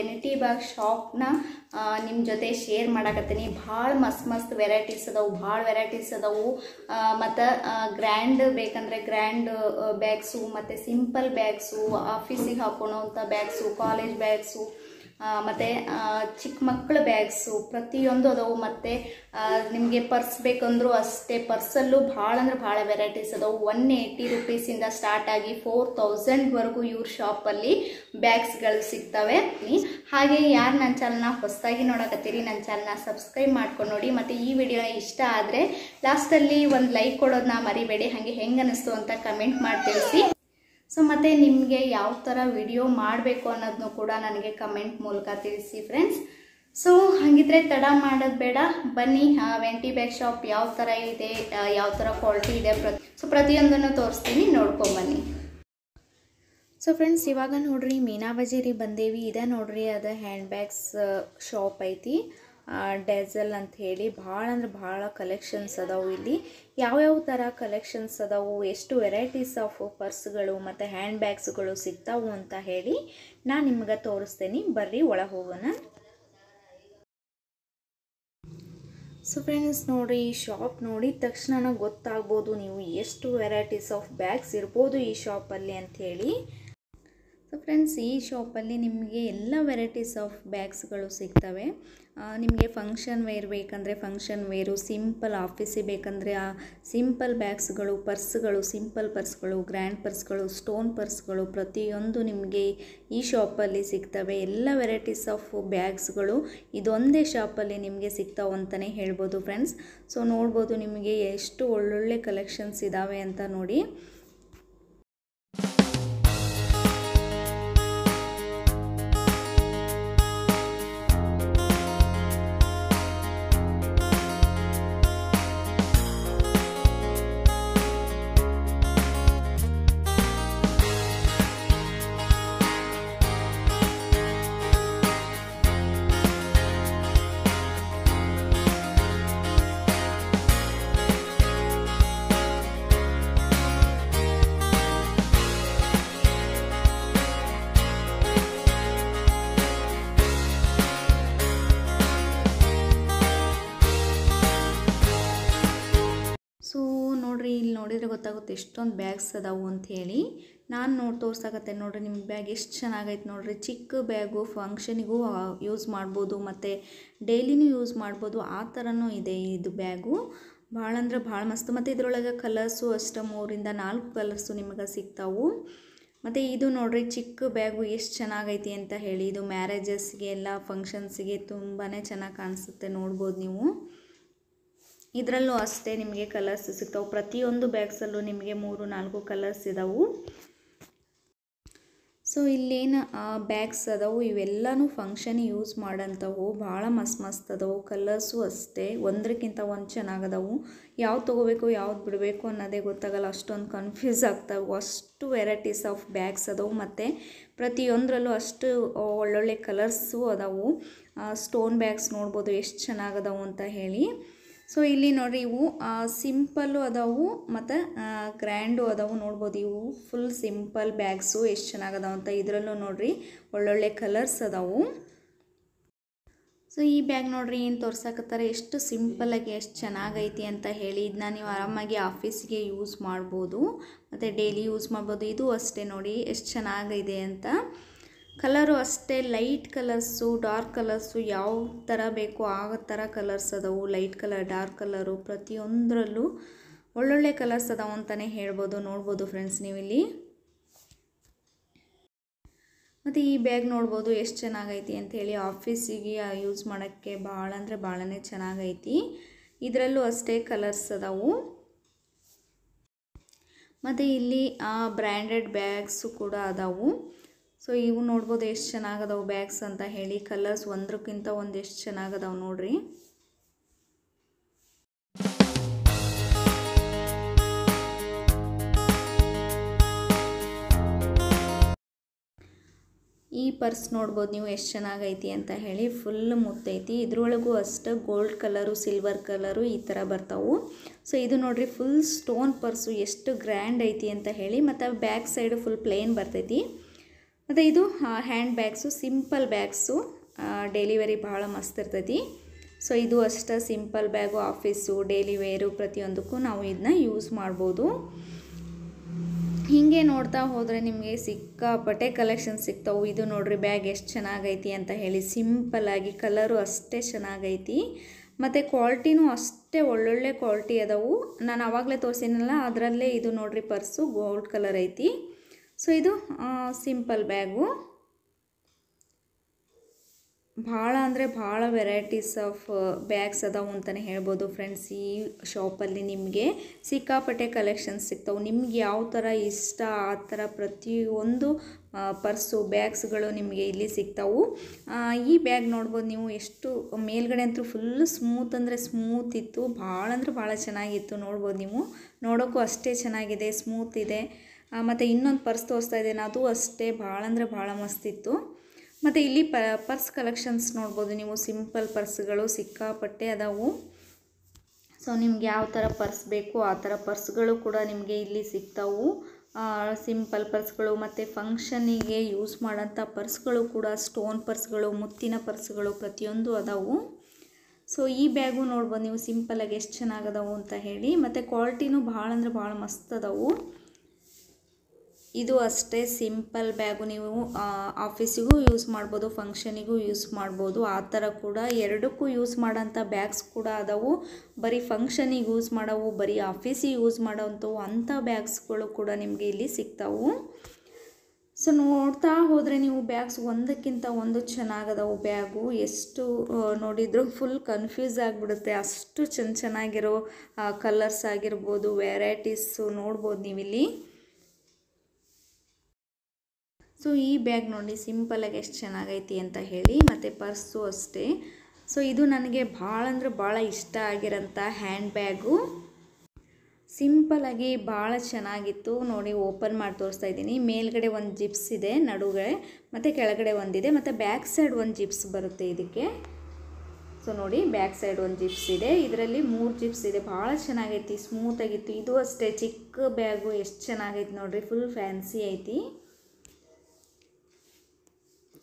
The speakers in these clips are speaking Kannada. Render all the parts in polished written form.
ವೆನಿಟಿ ಬ್ಯಾಗ್ ಶಾಪ್ನ ನಿಮ್ಮ ಜೊತೆ ಶೇರ್ ಮಾಡಕತ್ತೀನಿ. ಭಾಳ ಮಸ್ತ್ ವೆರೈಟೀಸ್ ಅದಾವು, ಭಾಳ ವೆರೈಟೀಸ್ ಅದಾವು. ಮತ್ತು ಗ್ರ್ಯಾಂಡ್ ಬೇಕಂದರೆ ಗ್ರ್ಯಾಂಡ್ ಬ್ಯಾಗ್ಸು, ಮತ್ತು ಸಿಂಪಲ್ ಬ್ಯಾಗ್ಸು, ಆಫೀಸಿಗೆ ಹಾಕೊಳ್ಳೋವಂಥ ಬ್ಯಾಗ್ಸು, ಕಾಲೇಜ್ ಬ್ಯಾಗ್ಸು, ಮತ್ತು ಚಿಕ್ಕ ಮಕ್ಕಳ ಬ್ಯಾಗ್ಸು ಪ್ರತಿಯೊಂದು ಅದಾವು. ಮತ್ತು ನಿಮಗೆ ಪರ್ಸ್ ಬೇಕಂದ್ರೂ ಅಷ್ಟೇ, ಪರ್ಸಲ್ಲೂ ಭಾಳ ಅಂದ್ರೆ ಭಾಳ ವೆರೈಟೀಸ್ ಅದಾವು. 180 ರೂಪೀಸಿಂದ ಸ್ಟಾರ್ಟ್ ಆಗಿ 4000ವರೆಗೂ ಇವ್ರ ಶಾಪಲ್ಲಿ ಬ್ಯಾಗ್ಸ್ಗಳು ಸಿಗ್ತವೆ. ಹಾಗೆ ಯಾರು ನನ್ನ ಚಾನಲ್ನ ಹೊಸದಾಗಿ ನೋಡಕತ್ತೀರಿ, ನನ್ನ ಚಾನಲ್ನ ಸಬ್ಸ್ಕ್ರೈಬ್ ಮಾಡ್ಕೊಂಡು ನೋಡಿ. ಮತ್ತು ಈ ವಿಡಿಯೋನ ಇಷ್ಟ ಆದರೆ ಲಾಸ್ಟಲ್ಲಿ ಒಂದು ಲೈಕ್ ಕೊಡೋದನ್ನ ಮರಿಬೇಡಿ. ಹಾಗೆ ಹೆಂಗೆ ಅನ್ನಿಸ್ತು ಅಂತ ಕಮೆಂಟ್ ಮಾಡಿ ತಿಳಿಸಿ. ಸೊ ಮತ್ತು ನಿಮಗೆ ಯಾವ ಥರ ವಿಡಿಯೋ ಮಾಡಬೇಕು ಅನ್ನೋದನ್ನು ಕೂಡ ನನಗೆ ಕಮೆಂಟ್ ಮೂಲಕ ತಿಳಿಸಿ ಫ್ರೆಂಡ್ಸ್. ಸೊ ಹಾಗಿದ್ರೆ ತಡ ಮಾಡೋದು ಬೇಡ, ಬನ್ನಿ ವೆಂಟಿ ಬ್ಯಾಗ್ ಶಾಪ್ ಯಾವ ಥರ ಇದೆ, ಯಾವ ಥರ ಕ್ವಾಲಿಟಿ ಇದೆ, ಪ್ರತಿಯೊಂದನ್ನು ತೋರಿಸ್ತೀನಿ, ನೋಡ್ಕೊಂಬನ್ನಿ. ಸೊ ಫ್ರೆಂಡ್ಸ್, ಇವಾಗ ನೋಡ್ರಿ ಮೀನಾ ಬಜಾರಿ ಬಂದೇವಿ. ಇದೆ ನೋಡ್ರಿ ಅದು ಹ್ಯಾಂಡ್ ಬ್ಯಾಗ್ಸ್ ಶಾಪ್ ಐತಿ, ಡೆಜಲ್ ಅಂತ ಹೇಳಿ. ಭಾಳ ಅಂದ್ರೆ ಭಾಳ ಕಲೆಕ್ಷನ್ಸ್ ಅದಾವು ಇಲ್ಲಿ. ಯಾವ್ಯಾವ ಥರ ಕಲೆಕ್ಷನ್ಸ್ ಅದಾವು, ಎಷ್ಟು ವೆರೈಟೀಸ್ ಆಫ್ ಪರ್ಸ್ಗಳು ಮತ್ತು ಹ್ಯಾಂಡ್ ಬ್ಯಾಗ್ಸ್ಗಳು ಸಿಗ್ತಾವು ಅಂತ ಹೇಳಿ ನಾನು ನಿಮ್ಗೆ ತೋರಿಸ್ತೇನೆ. ಬರ್ರಿ ಒಳಗೆ ಹೋಗೋಣ. ಸೊ ಫ್ರೆಂಡ್ಸ್ ನೋಡಿರಿ, ಈ ಶಾಪ್ ನೋಡಿದ ತಕ್ಷಣ ಗೊತ್ತಾಗ್ಬೋದು ನೀವು ಎಷ್ಟು ವೆರೈಟೀಸ್ ಆಫ್ ಬ್ಯಾಗ್ಸ್ ಇರ್ಬೋದು ಈ ಶಾಪಲ್ಲಿ ಅಂಥೇಳಿ. ಸೊ ಫ್ರೆಂಡ್ಸ್, ಈ ಶಾಪಲ್ಲಿ ನಿಮಗೆ ಎಲ್ಲ ವೆರೈಟೀಸ್ ಆಫ್ ಬ್ಯಾಗ್ಸ್ಗಳು ಸಿಗ್ತವೆ. ನಿಮಗೆ ಫಂಕ್ಷನ್ ವೇರ್ ಬೇಕಂದರೆ ಫಂಕ್ಷನ್ ವೇರು, ಸಿಂಪಲ್ ಆಫೀಸಿಗೆ ಬೇಕಂದರೆ ಸಿಂಪಲ್ ಬ್ಯಾಗ್ಸ್ಗಳು, ಪರ್ಸ್ಗಳು, ಸಿಂಪಲ್ ಪರ್ಸ್ಗಳು, ಗ್ರ್ಯಾಂಡ್ ಪರ್ಸ್ಗಳು, ಸ್ಟೋನ್ ಪರ್ಸ್ಗಳು ಪ್ರತಿಯೊಂದು ನಿಮಗೆ ಈ ಶಾಪಲ್ಲಿ ಸಿಗ್ತವೆ. ಎಲ್ಲ ವೆರೈಟೀಸ್ ಆಫ್ ಬ್ಯಾಗ್ಸ್ಗಳು ಇದೊಂದೇ ಶಾಪಲ್ಲಿ ನಿಮಗೆ ಸಿಗ್ತಾವೆ ಅಂತಲೇ ಹೇಳ್ಬೋದು ಫ್ರೆಂಡ್ಸ್. ಸೊ ನೋಡ್ಬೋದು ನಿಮಗೆ ಎಷ್ಟು ಒಳ್ಳೊಳ್ಳೆ ಕಲೆಕ್ಷನ್ಸ್ ಇದ್ದಾವೆ ಅಂತ ನೋಡಿ. ಸೊ ನೋಡಿರಿ, ಇಲ್ಲಿ ನೋಡಿದರೆ ಗೊತ್ತಾಗುತ್ತೆ ಎಷ್ಟೊಂದು ಬ್ಯಾಗ್ಸ್ ಅದಾವು ಅಂಥೇಳಿ. ನಾನು ತೋರ್ಸಾಕತ್ತೆ ನೋಡಿರಿ, ನಿಮ್ಮ ಬ್ಯಾಗ್ ಎಷ್ಟು ಚೆನ್ನಾಗೈತೆ ನೋಡಿರಿ. ಚಿಕ್ಕ ಬ್ಯಾಗು ಫಂಕ್ಷನಿಗೂ ಯೂಸ್ ಮಾಡ್ಬೋದು ಮತ್ತು ಡೈಲಿನೂ ಯೂಸ್ ಮಾಡ್ಬೋದು, ಆ ಥರನೂ ಇದೆ ಇದು ಬ್ಯಾಗು. ಭಾಳ ಅಂದ್ರೆ ಭಾಳ ಮಸ್ತ್. ಮತ್ತು ಇದರೊಳಗೆ ಕಲರ್ಸು ಅಷ್ಟು 3ರಿಂದ 4 ಕಲರ್ಸು ನಿಮಗೆ ಸಿಗ್ತಾವು. ಮತ್ತು ಇದು ನೋಡಿರಿ ಚಿಕ್ಕ ಬ್ಯಾಗು ಎಷ್ಟು ಚೆನ್ನಾಗೈತಿ ಅಂತ ಹೇಳಿ. ಇದು ಮ್ಯಾರೇಜಸ್ಗೆ ಎಲ್ಲ ಫಂಕ್ಷನ್ಸಿಗೆ ತುಂಬಾ ಚೆನ್ನಾಗಿ ಕಾಣಿಸುತ್ತೆ, ನೋಡ್ಬೋದು ನೀವು. ಇದರಲ್ಲೂ ಅಷ್ಟೇ ನಿಮಗೆ ಕಲರ್ಸ್ ಸಿಗ್ತಾವೆ. ಪ್ರತಿಯೊಂದು ಬ್ಯಾಗ್ಸಲ್ಲೂ ನಿಮಗೆ 3-4 ಕಲರ್ಸ್ ಇದಾವು. ಸೊ ಇಲ್ಲೇನು ಬ್ಯಾಗ್ಸ್ ಅದಾವು ಇವೆಲ್ಲನೂ ಫಂಕ್ಷನಿಗೆ ಯೂಸ್ ಮಾಡೋಂಥವು. ಭಾಳ ಮಸ್ತ್ ಅದಾವು. ಕಲರ್ಸು ಅಷ್ಟೇ ಒಂದಕ್ಕಿಂತ ಒಂದು ಚೆನ್ನಾಗದಾವು. ಯಾವ್ದು ತೊಗೋಬೇಕು ಯಾವ್ದು ಬಿಡಬೇಕು ಅನ್ನೋದೇ ಗೊತ್ತಾಗಲ್ಲ, ಅಷ್ಟೊಂದು ಕನ್ಫ್ಯೂಸ್ ಆಗ್ತಾವೆ. ಅಷ್ಟು ವೆರೈಟೀಸ್ ಆಫ್ ಬ್ಯಾಗ್ಸ್ ಅದಾವು. ಮತ್ತು ಪ್ರತಿಯೊಂದರಲ್ಲೂ ಅಷ್ಟು ಒಳ್ಳೊಳ್ಳೆ ಕಲರ್ಸು ಅದಾವು. ಸ್ಟೋನ್ ಬ್ಯಾಗ್ಸ್ ನೋಡ್ಬೋದು ಎಷ್ಟು ಚೆನ್ನಾಗದಾವು ಅಂತ ಹೇಳಿ. ಸೊ ಇಲ್ಲಿ ನೋಡಿರಿ, ಇವು ಸಿಂಪಲ್ಲು ಅದಾವು ಮತ್ತು ಗ್ರ್ಯಾಂಡು ಅದಾವು. ನೋಡ್ಬೋದು ಇವು ಫುಲ್ ಸಿಂಪಲ್ ಬ್ಯಾಗ್ಸು ಎಷ್ಟು ಚೆನ್ನಾಗದಾವು ಅಂತ. ಇದರಲ್ಲೂ ನೋಡಿರಿ ಒಳ್ಳೊಳ್ಳೆ ಕಲರ್ಸ್ ಅದಾವು. ಸೊ ಈ ಬ್ಯಾಗ್ ನೋಡಿರಿ ಏನು ತೋರ್ಸಕತ್ತಾರೆ, ಎಷ್ಟು ಸಿಂಪಲ್ಲಾಗಿ ಎಷ್ಟು ಚೆನ್ನಾಗೈತಿ ಅಂತ ಹೇಳಿ. ಇದನ್ನ ನೀವು ಆರಾಮಾಗಿ ಆಫೀಸಿಗೆ ಯೂಸ್ ಮಾಡ್ಬೋದು ಮತ್ತು ಡೈಲಿ ಯೂಸ್ ಮಾಡ್ಬೋದು. ಇದು ಅಷ್ಟೇ ನೋಡಿ ಎಷ್ಟು ಚೆನ್ನಾಗಿದೆ ಅಂತ. ಕಲರು ಅಷ್ಟೇ ಲೈಟ್ ಕಲರ್ಸು, ಡಾರ್ಕ್ ಕಲರ್ಸು, ಯಾವ ಥರ ಬೇಕು ಆ ಥರ ಕಲರ್ಸ್ ಅದಾವು. ಲೈಟ್ ಕಲರ್, ಡಾರ್ಕ್ ಕಲರು ಪ್ರತಿಯೊಂದರಲ್ಲೂ ಒಳ್ಳೊಳ್ಳೆ ಕಲರ್ಸ್ ಅದಾವು ಅಂತಲೇ ಹೇಳ್ಬೋದು. ನೋಡ್ಬೋದು ಫ್ರೆಂಡ್ಸ್ ನೀವಿಲ್ಲಿ. ಮತ್ತು ಈ ಬ್ಯಾಗ್ ನೋಡ್ಬೋದು ಎಷ್ಟು ಚೆನ್ನಾಗೈತಿ ಅಂಥೇಳಿ. ಆಫೀಸಿಗೆ ಯೂಸ್ ಮಾಡೋಕ್ಕೆ ಭಾಳ ಅಂದರೆ ಭಾಳನೇ ಚೆನ್ನಾಗೈತಿ. ಇದರಲ್ಲೂ ಅಷ್ಟೇ ಕಲರ್ಸ್ ಅದಾವು. ಮತ್ತು ಇಲ್ಲಿ ಬ್ರ್ಯಾಂಡೆಡ್ ಬ್ಯಾಗ್ಸು ಕೂಡ ಅದಾವು. ಸೊ ಇವು ನೋಡ್ಬೋದು ಎಷ್ಟು ಚೆನ್ನಾಗದಾವು ಬ್ಯಾಗ್ಸ್ ಅಂತ ಹೇಳಿ. ಕಲರ್ಸ್ ಒಂದಕ್ಕಿಂತ ಒಂದು ಎಷ್ಟು ಚೆನ್ನಾಗದಾವು ನೋಡ್ರಿ. ಈ ಪರ್ಸ್ ನೋಡ್ಬೋದು ನೀವು ಎಷ್ಟು ಚೆನ್ನಾಗೈತಿ ಅಂತ ಹೇಳಿ. ಫುಲ್ ಮುತ್ತೈತಿ. ಇದ್ರೊಳಗೂ ಅಷ್ಟೇ ಗೋಲ್ಡ್ ಕಲರು, ಸಿಲ್ವರ್ ಕಲರು ಈ ಥರ ಬರ್ತಾವು. ಸೊ ಇದು ನೋಡ್ರಿ ಫುಲ್ ಸ್ಟೋನ್ ಪರ್ಸು ಎಷ್ಟು ಗ್ರ್ಯಾಂಡ್ ಐತಿ ಅಂತ ಹೇಳಿ. ಮತ್ತು ಬ್ಯಾಕ್ ಸೈಡು ಫುಲ್ ಪ್ಲೇನ್ ಬರ್ತೈತಿ. ಮತ್ತು ಇದು hand bags, simple bags, daily ವೇರಿಗೆ ಭಾಳ ಮಸ್ತ್ ಇರ್ತೈತಿ. ಸೊ ಇದು ಅಷ್ಟೇ simple bag, office, daily wear ಪ್ರತಿಯೊಂದಕ್ಕೂ ನಾವು ಇದನ್ನ ಯೂಸ್ ಮಾಡ್ಬೋದು. ಹೀಗೆ ನೋಡ್ತಾ ಹೋದರೆ ನಿಮಗೆ ಸಿಕ್ಕಾಪಟ್ಟೆ ಕಲೆಕ್ಷನ್ ಸಿಗ್ತಾವೆ. ಇದು ನೋಡ್ರಿ ಬ್ಯಾಗ್ ಎಷ್ಟು ಚೆನ್ನಾಗೈತಿ ಅಂತ ಹೇಳಿ, ಸಿಂಪಲ್ಲಾಗಿ, ಕಲರು ಅಷ್ಟೇ ಚೆನ್ನಾಗೈತಿ ಮತ್ತು ಕ್ವಾಲಿಟಿನೂ ಅಷ್ಟೇ ಒಳ್ಳೊಳ್ಳೆ ಕ್ವಾಲಿಟಿ ಅದಾವು. ನಾನು ಆವಾಗಲೇ ತೋರಿಸಿನಲ್ಲ ಅದರಲ್ಲೇ ಇದು ನೋಡ್ರಿ ಪರ್ಸು ಗೋಲ್ಡ್ ಕಲರ್ ಐತಿ. ಸೊ ಇದು ಸಿಂಪಲ್ ಬ್ಯಾಗು. ಭಾಳ ಅಂದರೆ ಭಾಳ ವೆರೈಟೀಸ್ ಆಫ್ ಬ್ಯಾಗ್ಸ್ ಅದಾವು ಅಂತಲೇ ಹೇಳ್ಬೋದು ಫ್ರೆಂಡ್ಸ್. ಈ ಶಾಪಲ್ಲಿ ನಿಮಗೆ ಸಿಕ್ಕಾಪಟ್ಟೆ ಕಲೆಕ್ಷನ್ಸ್ ಸಿಗ್ತಾವೆ. ನಿಮ್ಗೆ ಯಾವ ಥರ ಇಷ್ಟ ಆ ಥರ ಪ್ರತಿಯೊಂದು ಪರ್ಸು, ಬ್ಯಾಗ್ಸ್ಗಳು ನಿಮಗೆ ಇಲ್ಲಿ ಸಿಗ್ತಾವು. ಈ ಬ್ಯಾಗ್ ನೋಡ್ಬೋದು ನೀವು, ಎಷ್ಟು ಮೇಲ್ಗಡೆ ಅಂತೂ ಫುಲ್ಲು ಸ್ಮೂತ್ ಅಂದರೆ ಸ್ಮೂತ್ ಇತ್ತು, ಭಾಳ ಅಂದರೆ ಭಾಳ ಚೆನ್ನಾಗಿತ್ತು. ನೋಡ್ಬೋದು ನೀವು, ನೋಡೋಕ್ಕೂ ಅಷ್ಟೇ ಚೆನ್ನಾಗಿದೆ, ಸ್ಮೂತ್ ಇದೆ. ಮತ್ತು ಇನ್ನೊಂದು ಪರ್ಸ್ ತೋರಿಸ್ತಾ ಇದ್ದೇನೆ, ಅದು ಅಷ್ಟೇ ಭಾಳ ಅಂದರೆ ಭಾಳ ಮಸ್ತಿತ್ತು. ಮತ್ತು ಇಲ್ಲಿ ಪರ್ಸ್ ಕಲೆಕ್ಷನ್ಸ್ ನೋಡ್ಬೋದು ನೀವು, ಸಿಂಪಲ್ ಪರ್ಸ್ಗಳು ಸಿಕ್ಕಾಪಟ್ಟೆ ಅದಾವು. ಸೊ ನಿಮ್ಗೆ ಯಾವ ಥರ ಪರ್ಸ್ ಬೇಕು ಆ ಥರ ಪರ್ಸ್ಗಳು ಕೂಡ ನಿಮಗೆ ಇಲ್ಲಿ ಸಿಗ್ತಾವು. ಸಿಂಪಲ್ ಪರ್ಸ್ಗಳು ಮತ್ತು ಫಂಕ್ಷನಿಗೆ ಯೂಸ್ ಮಾಡೋಂಥ ಪರ್ಸ್ಗಳು ಕೂಡ, ಸ್ಟೋನ್ ಪರ್ಸ್ಗಳು, ಮುತ್ತಿನ ಪರ್ಸ್ಗಳು ಪ್ರತಿಯೊಂದು ಅದಾವು. ಸೊ ಈ ಬ್ಯಾಗು ನೋಡ್ಬೋದು ನೀವು, ಸಿಂಪಲಾಗಿ ಎಷ್ಟು ಚೆನ್ನಾಗದಾವು ಅಂತ ಹೇಳಿ. ಮತ್ತು ಕ್ವಾಲಿಟಿನೂ ಭಾಳ ಅಂದರೆ ಭಾಳ ಮಸ್ತ್ ಅದಾವು. ಇದು ಅಷ್ಟೇ ಸಿಂಪಲ್ ಬ್ಯಾಗು, ನೀವು ಆಫೀಸಿಗೂ ಯೂಸ್ ಮಾಡ್ಬೋದು, ಫಂಕ್ಷನಿಗೂ ಯೂಸ್ ಮಾಡ್ಬೋದು. ಆ ಥರ ಕೂಡ ಎರಡಕ್ಕೂ ಯೂಸ್ ಮಾಡೋಂಥ ಬ್ಯಾಗ್ಸ್ ಕೂಡ ಅದಾವು. ಬರೀ ಫಂಕ್ಷನಿಗೆ ಯೂಸ್ ಮಾಡೋವು, ಬರೀ ಆಫೀಸಿಗೆ ಯೂಸ್ ಮಾಡೋವಂಥವು ಅಂಥ ಬ್ಯಾಗ್ಸ್ಗಳು ಕೂಡ ನಿಮಗೆ ಇಲ್ಲಿ ಸಿಗ್ತಾವು. ಸೊ ನೋಡ್ತಾ ಹೋದರೆ ನೀವು ಬ್ಯಾಗ್ಸ್ ಒಂದಕ್ಕಿಂತ ಒಂದು ಚೆನ್ನಾಗದವು. ಬ್ಯಾಗು ಎಷ್ಟು ನೋಡಿದ್ರು ಫುಲ್ ಕನ್ಫ್ಯೂಸ್ ಆಗಿಬಿಡುತ್ತೆ, ಅಷ್ಟು ಚೆನ್ನಾಗಿರೋ ಕಲರ್ಸ್ ಆಗಿರ್ಬೋದು, ವೆರೈಟೀಸು ನೋಡ್ಬೋದು ನೀವಿಲ್ಲಿ. ಸೊ ಈ ಬ್ಯಾಗ್ ನೋಡಿ ಸಿಂಪಲಾಗಿ ಎಷ್ಟು ಚೆನ್ನಾಗೈತಿ ಅಂತ ಹೇಳಿ. ಮತ್ತು ಪರ್ಸು ಅಷ್ಟೇ. ಸೊ ಇದು ನನಗೆ ಭಾಳ ಅಂದರೆ ಭಾಳ ಇಷ್ಟ ಆಗಿರೋಂಥ ಹ್ಯಾಂಡ್ ಬ್ಯಾಗು. ಸಿಂಪಲಾಗಿ ಭಾಳ ಚೆನ್ನಾಗಿತ್ತು ನೋಡಿ. ಓಪನ್ ಮಾಡಿ ತೋರಿಸ್ತಾ ಇದ್ದೀನಿ. ಮೇಲ್ಗಡೆ ಒಂದು ಜಿಪ್ಸ್ ಇದೆ ನಡುವೆ, ಮತ್ತು ಕೆಳಗಡೆ ಒಂದಿದೆ, ಮತ್ತು ಬ್ಯಾಕ್ ಸೈಡ್ ಒಂದು ಜಿಪ್ಸ್ ಬರುತ್ತೆ ಇದಕ್ಕೆ. ಸೊ ನೋಡಿ, ಬ್ಯಾಕ್ ಸೈಡ್ ಒಂದು ಜಿಪ್ಸ್ ಇದೆ, ಇದರಲ್ಲಿ 3 ಜಿಪ್ಸ್ ಇದೆ. ಭಾಳ ಚೆನ್ನಾಗೈತಿ, ಸ್ಮೂತಾಗಿತ್ತು. ಇದು ಅಷ್ಟೇ ಚಿಕ್ಕ ಬ್ಯಾಗು, ಎಷ್ಟು ಚೆನ್ನಾಗೈತಿ ನೋಡಿರಿ, ಫುಲ್ ಫ್ಯಾನ್ಸಿ ಐತಿ.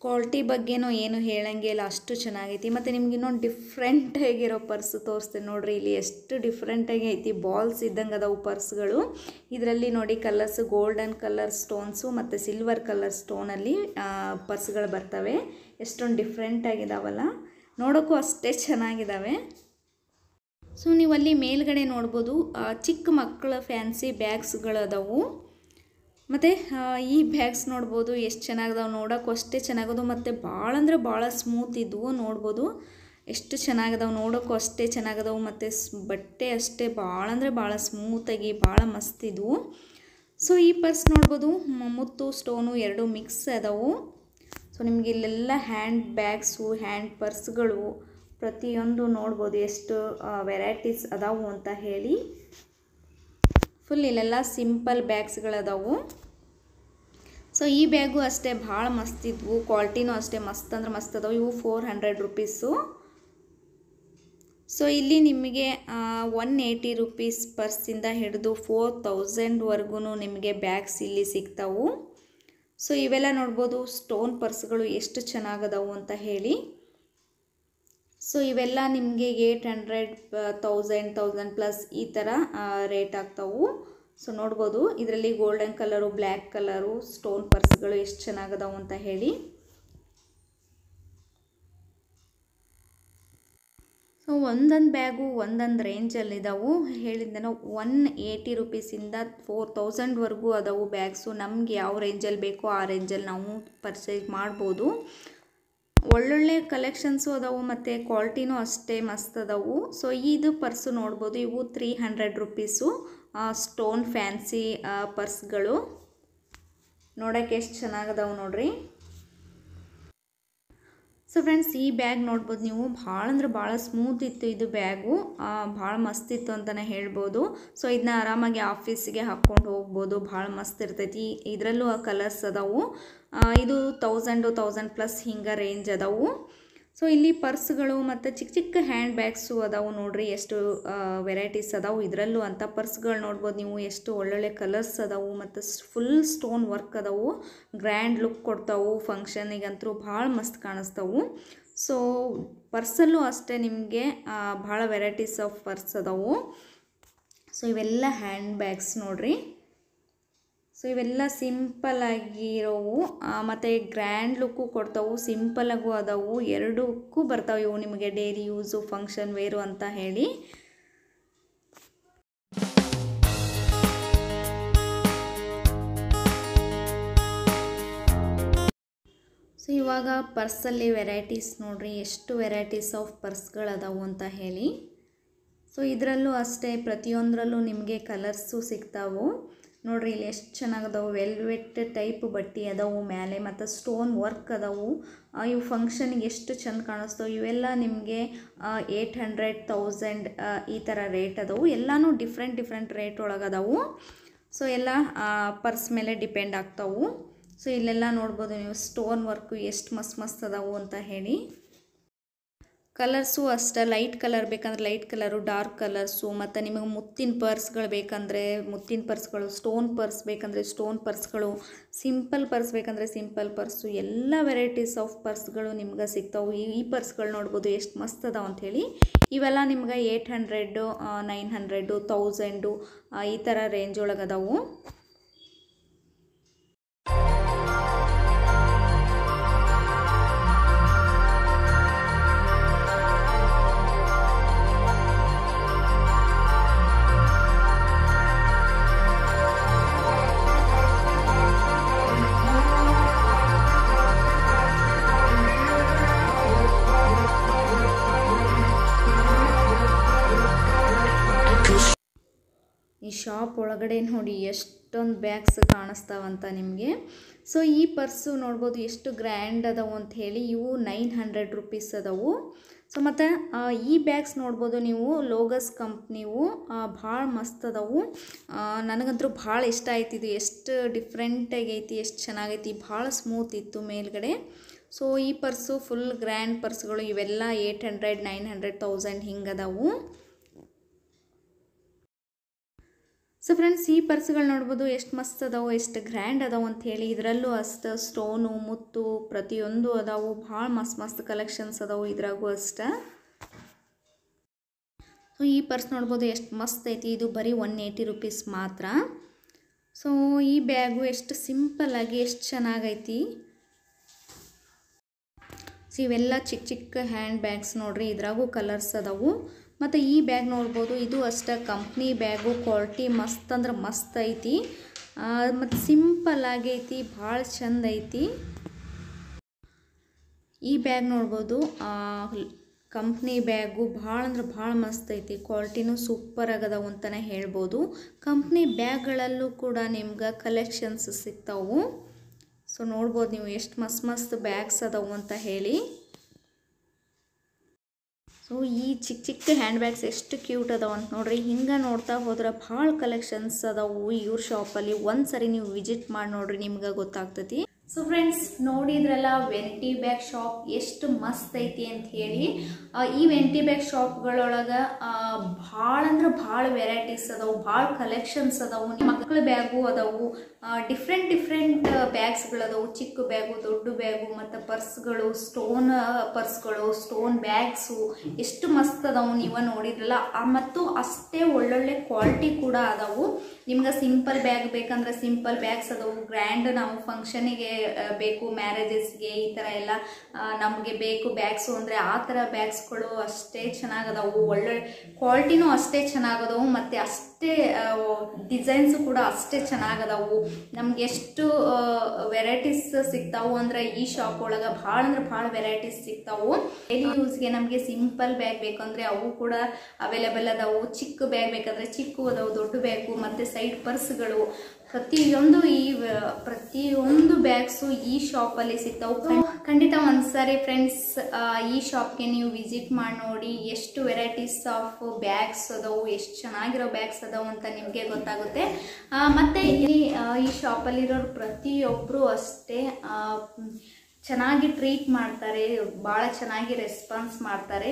ಕ್ವಾಲಿಟಿ ಬಗ್ಗೆನೂ ಏನು ಹೇಳಂಗೆ ಇಲ್ಲ, ಅಷ್ಟು ಚೆನ್ನಾಗೈತಿ. ಮತ್ತು ನಿಮ್ಗೆ ಇನ್ನೊಂದು ಡಿಫ್ರೆಂಟಾಗಿರೋ ಪರ್ಸ್ ತೋರಿಸ್ತೇನೆ ನೋಡಿರಿ. ಇಲ್ಲಿ ಎಷ್ಟು ಡಿಫ್ರೆಂಟಾಗಿ ಐತಿ, ಬಾಲ್ಸ್ ಇದ್ದಂಗೆ ಅದಾವು ಪರ್ಸ್ಗಳು. ಇದರಲ್ಲಿ ನೋಡಿ ಕಲರ್ಸ್, ಗೋಲ್ಡನ್ ಕಲರ್ ಸ್ಟೋನ್ಸು ಮತ್ತು ಸಿಲ್ವರ್ ಕಲರ್ ಸ್ಟೋನಲ್ಲಿ ಪರ್ಸ್ಗಳು ಬರ್ತವೆ. ಎಷ್ಟೊಂದು ಡಿಫ್ರೆಂಟಾಗಿದ್ದಾವಲ್ಲ, ನೋಡೋಕ್ಕೂ ಅಷ್ಟೇ ಚೆನ್ನಾಗಿದ್ದಾವೆ. ಸೊ ನೀವು ಅಲ್ಲಿ ಮೇಲ್ಗಡೆ ನೋಡ್ಬೋದು ಚಿಕ್ಕ ಮಕ್ಕಳ ಫ್ಯಾನ್ಸಿ ಬ್ಯಾಗ್ಸ್ಗಳು ಅದಾವು. ಮತ್ತು ಈ ಬ್ಯಾಗ್ಸ್ ನೋಡ್ಬೋದು ಎಷ್ಟು ಚೆನ್ನಾಗದಾವೆ, ನೋಡೋಕ್ಕೂ ಅಷ್ಟೇ ಚೆನ್ನಾಗದು. ಮತ್ತು ಭಾಳ ಅಂದರೆ ಭಾಳ ಸ್ಮೂತ್ ಇದ್ವು, ನೋಡ್ಬೋದು ಎಷ್ಟು ಚೆನ್ನಾಗದಾವೆ, ನೋಡೋಕ್ಕೂ ಅಷ್ಟೇ ಚೆನ್ನಾಗದಾವು. ಮತ್ತು ಬಟ್ಟೆ ಅಷ್ಟೇ ಭಾಳ ಅಂದರೆ ಭಾಳ ಸ್ಮೂತಾಗಿ ಭಾಳ ಮಸ್ತ್ ಇದ್ವು. ಸೊ ಈ ಪರ್ಸ್ ನೋಡ್ಬೋದು, ಮುತ್ತು ಸ್ಟೋನು ಎರಡೂ ಮಿಕ್ಸ್ ಅದಾವು. ಸೊ ನಿಮಗೆ ಇಲ್ಲೆಲ್ಲ ಹ್ಯಾಂಡ್ ಬ್ಯಾಗ್ಸು, ಹ್ಯಾಂಡ್ ಪರ್ಸ್ಗಳು ಪ್ರತಿಯೊಂದು ನೋಡ್ಬೋದು ಎಷ್ಟು ವೆರೈಟೀಸ್ ಅದಾವು ಅಂತ ಹೇಳಿ. ಫುಲ್ ಇಲ್ಲೆಲ್ಲ ಸಿಂಪಲ್ ಬ್ಯಾಗ್ಸ್ಗಳದಾವು. ಸೊ ಈ ಬ್ಯಾಗು ಅಷ್ಟೇ ಭಾಳ ಮಸ್ತ್ ಇದ್ವು, ಕ್ವಾಲಿಟಿನೂ ಅಷ್ಟೇ ಮಸ್ತ್ ಅಂದ್ರೆ ಮಸ್ತ್ ಅದಾವೆ. ಇವು 400 ರುಪೀಸು. ಸೊ ಇಲ್ಲಿ ನಿಮಗೆ 180 ರುಪೀಸ್ ಪರ್ಸಿಂದ ಹಿಡಿದು 4000ವರೆಗೂ ನಿಮಗೆ ಬ್ಯಾಗ್ಸ್ ಇಲ್ಲಿ ಸಿಗ್ತಾವು. ಸೊ ಇವೆಲ್ಲ ನೋಡ್ಬೋದು ಸ್ಟೋನ್ ಪರ್ಸ್ಗಳು ಎಷ್ಟು ಚೆನ್ನಾಗದಾವು ಅಂತ ಹೇಳಿ. ಸೊ ಇವೆಲ್ಲ ನಿಮಗೆ 800, 1000 ಪ್ಲಸ್ ಈ ಥರ ರೇಟ್ ಆಗ್ತಾವು. ಸೊ ನೋಡ್ಬೋದು ಇದರಲ್ಲಿ golden colour, black colour stone ಪರ್ಸ್ಗಳು ಎಷ್ಟು ಚೆನ್ನಾಗದಾವು ಅಂತ ಹೇಳಿ. ಸೊ ಒಂದೊಂದು ಬ್ಯಾಗು ಒಂದೊಂದು ರೇಂಜಲ್ಲಿದ್ದಾವು. ಹೇಳಿದ್ದೇನೋ 180 ರುಪೀಸಿಂದ 4000ವರೆಗೂ ಅದಾವು ಬ್ಯಾಗ್ಸು. ನಮ್ಗೆ ಯಾವ ರೇಂಜಲ್ಲಿ ಬೇಕೋ ಆ ರೇಂಜಲ್ಲಿ ನಾವು ಪರ್ಚೇಸ್ ಮಾಡ್ಬೋದು. ಒಳ್ಳೊಳ್ಳೆ ಕಲೆಕ್ಷನ್ಸು ಅದಾವು ಮತ್ತು ಕ್ವಾಲಿಟಿನೂ ಅಷ್ಟೇ ಮಸ್ತ್ ಅದಾವು. ಸೊ ಇದು ಪರ್ಸು ನೋಡ್ಬೋದು, ಇವು 300 ರುಪೀಸು ಸ್ಟೋನ್ ಫ್ಯಾನ್ಸಿ ಪರ್ಸ್ಗಳು. ನೋಡೋಕ್ಕೆ ಎಷ್ಟು ಚೆನ್ನಾಗದಾವು ನೋಡ್ರಿ. ಸೊ ಫ್ರೆಂಡ್ಸ್ ಈ ಬ್ಯಾಗ್ ನೋಡ್ಬೋದು ನೀವು, ಭಾಳ ಅಂದ್ರೆ ಭಾಳ ಸ್ಮೂತ್ ಇತ್ತು ಇದು ಬ್ಯಾಗು, ಭಾಳ ಮಸ್ತ್ ಇತ್ತು ಅಂತಲೇ ಹೇಳ್ಬೋದು. ಸೊ ಇದನ್ನ ಆರಾಮಾಗಿ ಆಫೀಸಿಗೆ ಹಾಕ್ಕೊಂಡು ಹೋಗ್ಬೋದು, ಭಾಳ ಮಸ್ತ್ ಇರ್ತೈತಿ. ಇದರಲ್ಲೂ ಕಲರ್ಸ್ ಅದಾವು. ಇದು 1000 ಪ್ಲಸ್ ಹಿಂಗೆ ರೇಂಜ್ ಅದಾವು. ಸೊ ಇಲ್ಲಿ ಪರ್ಸ್ಗಳು ಮತ್ತು ಚಿಕ್ಕ ಚಿಕ್ಕ ಹ್ಯಾಂಡ್ ಬ್ಯಾಗ್ಸು ಅದಾವು ನೋಡ್ರಿ, ಎಷ್ಟು ವೆರೈಟೀಸ್ ಅದಾವು ಇದರಲ್ಲೂ ಅಂತ. ಪರ್ಸ್ಗಳು ನೋಡ್ಬೋದು ನೀವು, ಎಷ್ಟು ಒಳ್ಳೊಳ್ಳೆ ಕಲರ್ಸ್ ಅದಾವು ಮತ್ತು ಫುಲ್ ಸ್ಟೋನ್ ವರ್ಕ್ ಅದಾವು. ಗ್ರ್ಯಾಂಡ್ ಲುಕ್ ಕೊಡ್ತಾವು, ಫಂಕ್ಷನಿಗಂತೂ ಭಾಳ ಮಸ್ತ್ ಕಾಣಿಸ್ತಾವು. ಸೊ ಪರ್ಸಲ್ಲೂ ಅಷ್ಟೇ ನಿಮಗೆ ಭಾಳ ವೆರೈಟೀಸ್ ಆಫ್ ಪರ್ಸ್ ಅದಾವು. ಸೊ ಇವೆಲ್ಲ ಹ್ಯಾಂಡ್ ಬ್ಯಾಗ್ಸ್ ನೋಡ್ರಿ. ಸೊ ಇವೆಲ್ಲ ಸಿಂಪಲ್ ಆಗಿರೋವು ಮತ್ತು ಗ್ರ್ಯಾಂಡ್ ಲುಕ್ಕು ಕೊಡ್ತಾವು, ಸಿಂಪಲ್ಲಾಗೂ ಅದಾವು, ಎರಡಕ್ಕೂ ಬರ್ತಾವೆ ಇವು ನಿಮಗೆ ಡೈಲಿ ಯೂಸು, ಫಂಕ್ಷನ್ ವೇರು ಅಂತ ಹೇಳಿ. ಸೊ ಇವಾಗ ಪರ್ಸಲ್ಲಿ ವೆರೈಟೀಸ್ ನೋಡ್ರಿ, ಎಷ್ಟು ವೆರೈಟೀಸ್ ಆಫ್ ಪರ್ಸ್ಗಳದಾವು ಅಂತ ಹೇಳಿ. ಸೊ ಇದರಲ್ಲೂ ಅಷ್ಟೇ ಪ್ರತಿಯೊಂದರಲ್ಲೂ ನಿಮಗೆ ಕಲರ್ಸು ಸಿಗ್ತಾವು ನೋಡ್ರಿ. ಇಲ್ಲಿ ಎಷ್ಟು ಚೆನ್ನಾಗದಾವು, ವೆಲ್ವೆಟ್ ಟೈಪ್ ಬಟ್ಟೆ ಅದಾವು ಮೇಲೆ, ಮತ್ತು ಸ್ಟೋನ್ ವರ್ಕ್ ಅದಾವು. ಇವು ಫಂಕ್ಷನಿಗೆ ಎಷ್ಟು ಚೆಂದ ಕಾಣಿಸ್ತವೆ. ಇವೆಲ್ಲ ನಿಮಗೆ 800, 1000 ಈ ಥರ ರೇಟ್ ಅದಾವು. ಎಲ್ಲನೂ ಡಿಫ್ರೆಂಟ್ ರೇಟ್ ಒಳಗೆ ಅದಾವು. ಸೊ ಎಲ್ಲ ಪರ್ಸ್ ಮೇಲೆ ಡಿಪೆಂಡ್ ಆಗ್ತಾವು. ಸೊ ಇಲ್ಲೆಲ್ಲ ನೋಡ್ಬೋದು ನೀವು ಸ್ಟೋನ್ ವರ್ಕು ಎಷ್ಟು ಮಸ್ತ್ ಅದಾವು ಅಂತ ಹೇಳಿ. ಕಲರ್ಸು ಅಷ್ಟೇ, ಲೈಟ್ ಕಲರ್ ಬೇಕಂದ್ರೆ ಲೈಟ್ ಕಲರು, ಡಾರ್ಕ್ ಕಲರ್ಸು, ಮತ್ತು ನಿಮಗೆ ಮುತ್ತಿನ ಪರ್ಸ್ಗಳು ಬೇಕಂದರೆ ಮುತ್ತಿನ ಪರ್ಸ್ಗಳು, ಸ್ಟೋನ್ ಪರ್ಸ್ ಬೇಕಂದರೆ ಸ್ಟೋನ್ ಪರ್ಸ್ಗಳು, ಸಿಂಪಲ್ ಪರ್ಸ್ ಬೇಕಂದರೆ ಸಿಂಪಲ್ ಪರ್ಸು, ಎಲ್ಲ ವೆರೈಟೀಸ್ ಆಫ್ ಪರ್ಸ್ಗಳು ನಿಮ್ಗೆ ಸಿಗ್ತಾವೆ. ಈ ಪರ್ಸ್ಗಳು ನೋಡ್ಬೋದು ಎಷ್ಟು ಮಸ್ತ್ ಅದಾವ ಅಂಥೇಳಿ. ಇವೆಲ್ಲ ನಿಮ್ಗೆ 800, 900, 1000 ಈ ಥರ ರೇಂಜ್ ಒಳಗೆ ಅದಾವು. ಈ ಶಾಪ್ ಒಳಗಡೆ ನೋಡಿ ಎಷ್ಟೊಂದು ಬ್ಯಾಗ್ಸ್ ಕಾಣಿಸ್ತಾವಂತ ನಿಮಗೆ. ಸೊ ಈ ಪರ್ಸು ನೋಡ್ಬೋದು ಎಷ್ಟು ಗ್ರ್ಯಾಂಡ್ ಅದಾವು ಅಂತ ಹೇಳಿ. ಇವು 900 ರೂಪೀಸ್ ಅದಾವು. ಸೊ ಮತ್ತು ಈ ಬ್ಯಾಗ್ಸ್ ನೋಡ್ಬೋದು ನೀವು, ಲೋಗಸ್ ಕಂಪ್ನಿವು, ಭಾಳ ಮಸ್ತ್ ಅದಾವು. ನನಗಂತೂ ಭಾಳ ಇಷ್ಟ ಆಯ್ತಿದ್ದು, ಎಷ್ಟು ಡಿಫ್ರೆಂಟಾಗಿ ಐತಿ, ಎಷ್ಟು ಚೆನ್ನಾಗೈತಿ, ಭಾಳ ಸ್ಮೂತ್ ಇತ್ತು ಮೇಲ್ಗಡೆ. ಸೊ ಈ ಪರ್ಸು ಫುಲ್ ಗ್ರ್ಯಾಂಡ್ ಪರ್ಸ್ಗಳು. ಇವೆಲ್ಲ 800, 900, 1000 ಹಿಂಗೆ ಅದಾವು. ಸೊ ಫ್ರೆಂಡ್ಸ್, ಈ ಪರ್ಸ್ಗಳು ನೋಡ್ಬೋದು ಎಷ್ಟು ಮಸ್ತ್ ಅದಾವು, ಎಷ್ಟು ಗ್ರ್ಯಾಂಡ್ ಅದಾವು ಅಂಥೇಳಿ. ಇದರಲ್ಲೂ ಅಷ್ಟು ಸ್ಟೋನು, ಮುತ್ತು ಪ್ರತಿಯೊಂದು ಅದಾವು. ಭಾಳ ಮಸ್ತ್ ಕಲೆಕ್ಷನ್ಸ್ ಅದಾವು ಇದ್ರಾಗೂ ಅಷ್ಟೇ. ಸೊ ಈ ಪರ್ಸ್ ನೋಡ್ಬೋದು ಎಷ್ಟು ಮಸ್ತ್ ಐತಿ. ಇದು ಬರೀ 180 ರೂಪೀಸ್ ಮಾತ್ರ. ಸೊ ಈ ಬ್ಯಾಗು ಎಷ್ಟು ಸಿಂಪಲ್ಲಾಗಿ ಎಷ್ಟು ಚೆನ್ನಾಗೈತಿ. ಸೊ ಇವೆಲ್ಲ ಚಿಕ್ಕ ಚಿಕ್ಕ ಹ್ಯಾಂಡ್ ಬ್ಯಾಗ್ಸ್ ನೋಡ್ರಿ, ಇದ್ರಾಗೂ ಕಲರ್ಸ್ ಅದಾವು. ಮತ್ತು ಈ ಬ್ಯಾಗ್ ನೋಡ್ಬೋದು, ಇದು ಅಷ್ಟೇ ಕಂಪ್ನಿ ಬ್ಯಾಗು, ಕ್ವಾಲಿಟಿ ಮಸ್ತ್ ಅಂದ್ರೆ ಮಸ್ತ್ ಐತಿ. ಮತ್ತು ಸಿಂಪಲ್ ಆಗೈತಿ, ಭಾಳ ಚಂದ ಐತಿ. ಈ ಬ್ಯಾಗ್ ನೋಡ್ಬೋದು, ಕಂಪ್ನಿ ಬ್ಯಾಗು ಭಾಳ ಅಂದ್ರೆ ಭಾಳ ಮಸ್ತ್ ಐತಿ. ಕ್ವಾಲಿಟಿನೂ ಸೂಪರ್ ಆಗದವು ಅಂತಲೇ ಹೇಳ್ಬೋದು. ಕಂಪ್ನಿ ಬ್ಯಾಗ್ಗಳಲ್ಲೂ ಕೂಡ ನಿಮ್ಗೆ ಕಲೆಕ್ಷನ್ಸ್ ಸಿಗ್ತಾವು. ಸೊ ನೋಡ್ಬೋದು ನೀವು ಎಷ್ಟು ಮಸ್ತ್ ಬ್ಯಾಗ್ಸ್ ಅದಾವು ಅಂತ ಹೇಳಿ. ಸೊ ಈ ಚಿಕ್ಕ ಹ್ಯಾಂಡ್ ಬ್ಯಾಗ್ಸ್ ಎಷ್ಟು ಕ್ಯೂಟ್ ಅದಾವ ಅಂತ ನೋಡ್ರಿ. ಹಿಂಗೆ ನೋಡ್ತಾ ಹೋದ್ರೆ ಭಾಳ ಕಲೆಕ್ಷನ್ಸ್ ಅದಾವು ಇವ್ರ ಶಾಪಲ್ಲಿ. ಒಂದು ಸರಿ ನೀವು ವಿಸಿಟ್ ಮಾಡಿ ನೋಡ್ರಿ, ನಿಮ್ಗೆ ಗೊತ್ತಾಗ್ತೈತಿ. ಸೊ ಫ್ರೆಂಡ್ಸ್, ನೋಡಿದ್ರಲ್ಲ ವೆಂಟಿ ಬ್ಯಾಗ್ ಶಾಪ್ ಎಷ್ಟು ಮಸ್ತ್ ಐತಿ ಅಂತ ಹೇಳಿ. ಈ ವೆಂಟಿ ಬ್ಯಾಗ್ ಶಾಪ್ಗಳೊಳಗೆ ಭಾಳ ಅಂದ್ರೆ ಭಾಳ ವೆರೈಟೀಸ್ ಅದಾವು, ಭಾಳ ಕಲೆಕ್ಷನ್ಸ್ ಅದಾವು. ಮಕ್ಕಳ ಬ್ಯಾಗು ಅದಾವು, ಡಿಫ್ರೆಂಟ್ ಬ್ಯಾಗ್ಸ್ಗಳದಾವು. ಚಿಕ್ಕ ಬ್ಯಾಗು, ದೊಡ್ಡ ಬ್ಯಾಗು, ಮತ್ತು ಪರ್ಸ್ಗಳು, ಸ್ಟೋನ್ ಪರ್ಸ್ಗಳು, ಸ್ಟೋನ್ ಬ್ಯಾಗ್ಸು ಎಷ್ಟು ಮಸ್ತ್ ಅದಾವು ನೀವು ನೋಡಿದ್ರಲ್ಲ. ಮತ್ತು ಅಷ್ಟೇ ಒಳ್ಳೊಳ್ಳೆ ಕ್ವಾಲಿಟಿ ಕೂಡ ಅದಾವು. ನಿಮ್ಗೆ ಸಿಂಪಲ್ ಬ್ಯಾಗ್ ಬೇಕಂದ್ರೆ ಸಿಂಪಲ್ ಬ್ಯಾಗ್ಸ್ ಅದಾವು. ಗ್ರ್ಯಾಂಡ್ ನಾವು ಫಂಕ್ಷನಿಗೆ ಬೇಕು, ಮ್ಯಾರೇಜಸ್ಗೆ ಈ ಥರ ಎಲ್ಲ ನಮಗೆ ಬೇಕು ಬ್ಯಾಗ್ಸು ಅಂದರೆ ಆ ಥರ ಬ್ಯಾಗ್ಸ್ಗಳು ಅಷ್ಟೇ ಚೆನ್ನಾಗದಾವು. ಒಳ್ಳೆ ಕ್ವಾಲಿಟಿನೂ ಅಷ್ಟೇ ಚೆನ್ನಾಗದವು, ಮತ್ತು ಅಷ್ಟೇ ಡಿಸೈನ್ಸು ಕೂಡ ಅಷ್ಟೇ ಚೆನ್ನಾಗದವು. ನಮ್ಗೆ ಎಷ್ಟು ವೆರೈಟೀಸ್ ಸಿಗ್ತಾವು ಅಂದರೆ ಈ ಶಾಪ್ ಒಳಗೆ ಭಾಳ ಅಂದ್ರೆ ಭಾಳ ವೆರೈಟೀಸ್ ಸಿಗ್ತಾವು. ಡೈಲಿ ಯೂಸ್ಗೆ ನಮಗೆ ಸಿಂಪಲ್ ಬ್ಯಾಗ್ ಬೇಕಂದ್ರೆ ಅವು ಕೂಡ ಅವೈಲೇಬಲ್ ಅದಾವು. ಚಿಕ್ಕ ಬ್ಯಾಗ್ ಬೇಕಂದ್ರೆ ಚಿಕ್ಕ ಅದಾವು, ದೊಡ್ಡ ಬ್ಯಾಗು ಮತ್ತು ಸೈಡ್ ಪರ್ಸ್ಗಳು ಪ್ರತಿಯೊಂದು ಬ್ಯಾಗ್ಸು ಈ ಶಾಪಲ್ಲಿ ಸಿಗ್ತಾವು. ಖಂಡಿತ ಒಂದ್ಸರಿ ಫ್ರೆಂಡ್ಸ್ ಈ ಶಾಪ್ಗೆ ನೀವು ವಿಸಿಟ್ ಮಾಡಿ ನೋಡಿ. ಎಷ್ಟು ವೆರೈಟೀಸ್ ಆಫ್ ಬ್ಯಾಗ್ಸ್ ಅದಾವು, ಎಷ್ಟು ಚೆನ್ನಾಗಿರೋ ಬ್ಯಾಗ್ಸ್ ಅದಾವು ಅಂತ ನಿಮಗೆ ಗೊತ್ತಾಗುತ್ತೆ. ಮತ್ತು ಈ ಶಾಪಲ್ಲಿರೋರು ಪ್ರತಿಯೊಬ್ಬರು ಅಷ್ಟೇ ಚೆನ್ನಾಗಿ ಟ್ರೀಟ್ ಮಾಡ್ತಾರೆ, ಭಾಳ ಚೆನ್ನಾಗಿ ರೆಸ್ಪಾನ್ಸ್ ಮಾಡ್ತಾರೆ.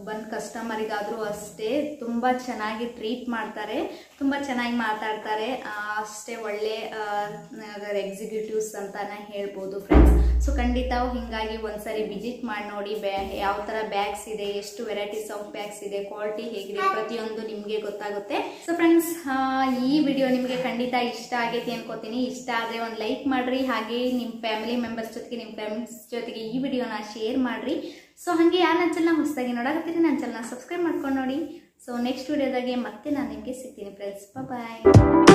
ಬಂದು ಕಸ್ಟಮರಿಗಾದರೂ ಅಷ್ಟೇ ತುಂಬ ಚೆನ್ನಾಗಿ ಟ್ರೀಟ್ ಮಾಡ್ತಾರೆ, ತುಂಬ ಚೆನ್ನಾಗಿ ಮಾತಾಡ್ತಾರೆ. ಅಷ್ಟೇ ಒಳ್ಳೆ ಎಕ್ಸಿಕ್ಯೂಟಿವ್ಸ್ ಅಂತಾನೆ ಹೇಳ್ಬೋದು ಫ್ರೆಂಡ್ಸ್. ಸೊ ಖಂಡಿತ ಹಿಂಗಾಗಿ ಒಂದ್ಸರಿ ವಿಸಿಟ್ ಮಾಡಿ ನೋಡಿ. ಯಾವ ಥರ ಬ್ಯಾಗ್ಸ್ ಇದೆ, ಎಷ್ಟು ವೆರೈಟೀಸ್ ಆಫ್ ಬ್ಯಾಗ್ಸ್ ಇದೆ, ಕ್ವಾಲಿಟಿ ಹೇಗಿದೆ, ಪ್ರತಿಯೊಂದು ನಿಮಗೆ ಗೊತ್ತಾಗುತ್ತೆ. ಸೊ ಫ್ರೆಂಡ್ಸ್, ಈ ವಿಡಿಯೋ ನಿಮಗೆ ಖಂಡಿತ ಇಷ್ಟ ಆಗೈತಿ ಅನ್ಕೋತೀನಿ. ಇಷ್ಟ ಆದರೆ ಒಂದು ಲೈಕ್ ಮಾಡಿರಿ, ಹಾಗೆ ನಿಮ್ಮ ಫ್ಯಾಮಿಲಿ ಮೆಂಬರ್ಸ್ ಜೊತೆಗೆ, ನಿಮ್ಮ ಫ್ರೆಂಡ್ಸ್ ಜೊತೆಗೆ ಈ ವಿಡಿಯೋನ ಶೇರ್ ಮಾಡಿರಿ. ಸೊ ಹಾಗೆ ಯಾರು ನನ್ನ ಚಾನಲ್ನ ಹೊಸದಾಗಿ ನೋಡಕತ್ತೀರಿ, ನನ್ನ ಚಾನಲ್ನ ಸಬ್ಸ್ಕ್ರೈಬ್ ಮಾಡ್ಕೊಂಡು ನೋಡಿ. ಸೊ ನೆಕ್ಸ್ಟ್ ವಿಡಿಯೋದಾಗೆ ಮತ್ತೆ ನಾನು ನಿಮಗೆ ಸಿಗ್ತೀನಿ ಫ್ರೆಂಡ್ಸ್. ಬಾಯ್.